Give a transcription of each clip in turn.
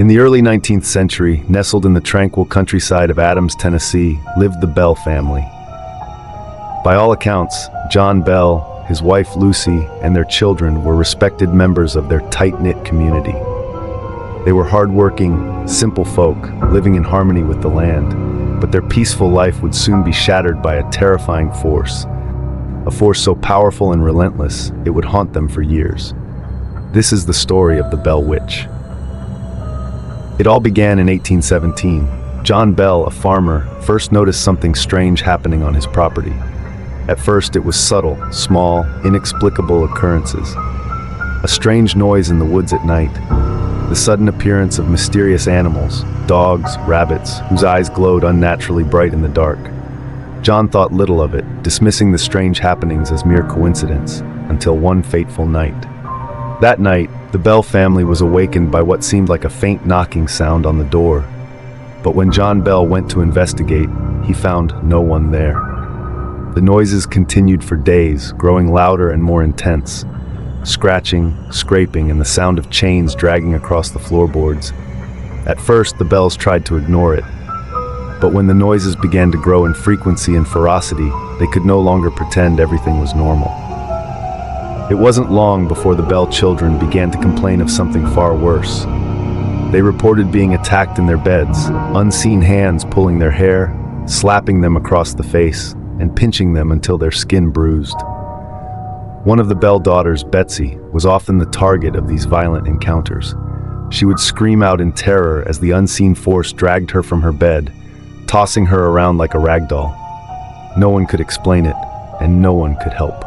In the early 19th century, nestled in the tranquil countryside of Adams, Tennessee, lived the Bell family. By all accounts, John Bell, his wife Lucy, and their children were respected members of their tight-knit community. They were hardworking, simple folk, living in harmony with the land, but their peaceful life would soon be shattered by a terrifying force. A force so powerful and relentless, it would haunt them for years. This is the story of the Bell Witch. It all began in 1817. John Bell, a farmer, first noticed something strange happening on his property. At first, it was subtle, small, inexplicable occurrences. A strange noise in the woods at night, the sudden appearance of mysterious animals, dogs, rabbits, whose eyes glowed unnaturally bright in the dark. John thought little of it, dismissing the strange happenings as mere coincidence, until one fateful night. That night, the Bell family was awakened by what seemed like a faint knocking sound on the door. But when John Bell went to investigate, he found no one there. The noises continued for days, growing louder and more intense. Scratching, scraping, and the sound of chains dragging across the floorboards. At first, the Bells tried to ignore it. But when the noises began to grow in frequency and ferocity, they could no longer pretend everything was normal. It wasn't long before the Bell children began to complain of something far worse. They reported being attacked in their beds, unseen hands pulling their hair, slapping them across the face, and pinching them until their skin bruised. One of the Bell daughters, Betsy, was often the target of these violent encounters. She would scream out in terror as the unseen force dragged her from her bed, tossing her around like a rag doll. No one could explain it, and no one could help.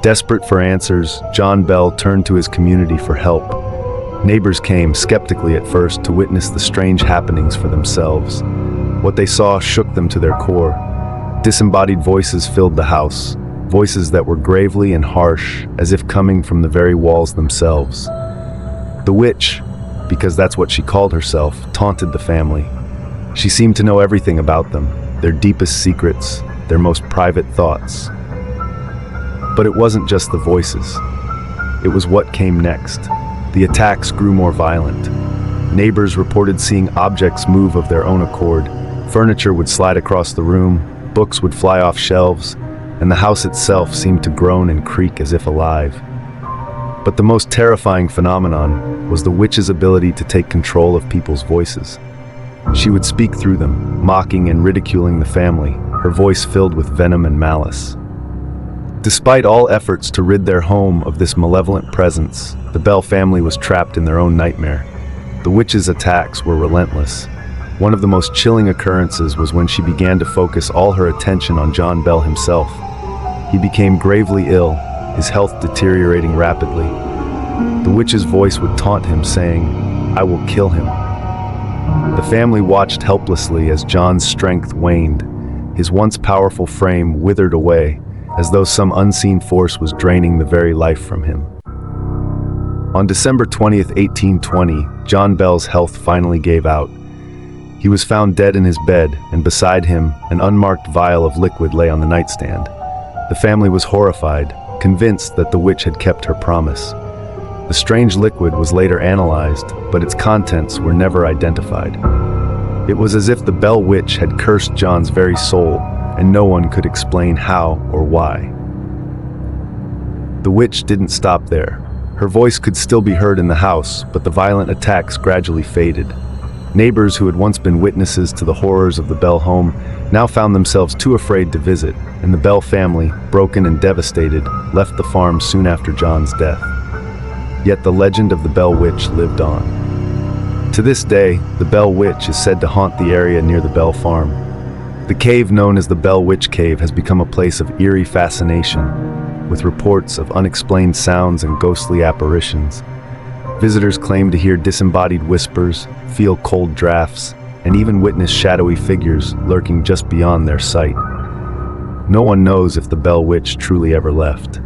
Desperate for answers, John Bell turned to his community for help. Neighbors came, skeptically at first, to witness the strange happenings for themselves. What they saw shook them to their core. Disembodied voices filled the house, voices that were gravely and harsh, as if coming from the very walls themselves. The witch, because that's what she called herself, taunted the family. She seemed to know everything about them, their deepest secrets, their most private thoughts. But it wasn't just the voices. It was what came next. The attacks grew more violent. Neighbors reported seeing objects move of their own accord. Furniture would slide across the room, books would fly off shelves, and the house itself seemed to groan and creak as if alive. But the most terrifying phenomenon was the witch's ability to take control of people's voices. She would speak through them, mocking and ridiculing the family, her voice filled with venom and malice. Despite all efforts to rid their home of this malevolent presence, the Bell family was trapped in their own nightmare. The witch's attacks were relentless. One of the most chilling occurrences was when she began to focus all her attention on John Bell himself. He became gravely ill, his health deteriorating rapidly. The witch's voice would taunt him, saying, "I will kill him." The family watched helplessly as John's strength waned. His once powerful frame withered away, as though some unseen force was draining the very life from him. On December 20th, 1820, John Bell's health finally gave out. He was found dead in his bed, and beside him, an unmarked vial of liquid lay on the nightstand. The family was horrified, convinced that the witch had kept her promise. The strange liquid was later analyzed, but its contents were never identified. It was as if the Bell Witch had cursed John's very soul, and no one could explain how or why. The witch didn't stop there. Her voice could still be heard in the house, but the violent attacks gradually faded. Neighbors who had once been witnesses to the horrors of the Bell home now found themselves too afraid to visit, and the Bell family, broken and devastated, left the farm soon after John's death. Yet the legend of the Bell Witch lived on. To this day, the Bell Witch is said to haunt the area near the Bell farm. The cave known as the Bell Witch Cave has become a place of eerie fascination, with reports of unexplained sounds and ghostly apparitions. Visitors claim to hear disembodied whispers, feel cold drafts, and even witness shadowy figures lurking just beyond their sight. No one knows if the Bell Witch truly ever left.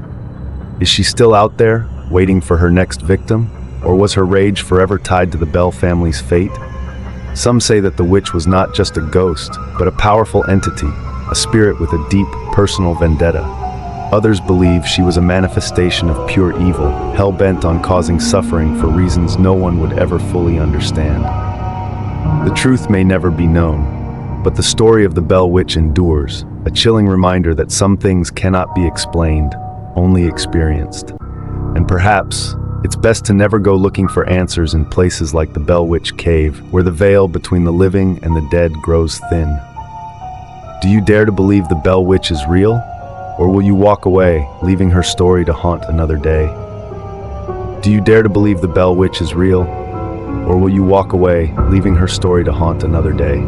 Is she still out there, waiting for her next victim? Or was her rage forever tied to the Bell family's fate? Some say that the witch was not just a ghost, but a powerful entity, a spirit with a deep, personal vendetta. Others believe she was a manifestation of pure evil, hell-bent on causing suffering for reasons no one would ever fully understand. The truth may never be known, but the story of the Bell Witch endures, a chilling reminder that some things cannot be explained, only experienced. And perhaps, it's best to never go looking for answers in places like the Bell Witch Cave, where the veil between the living and the dead grows thin. Do you dare to believe the Bell Witch is real? Or will you walk away, leaving her story to haunt another day? Do you dare to believe the Bell Witch is real? Or will you walk away, leaving her story to haunt another day?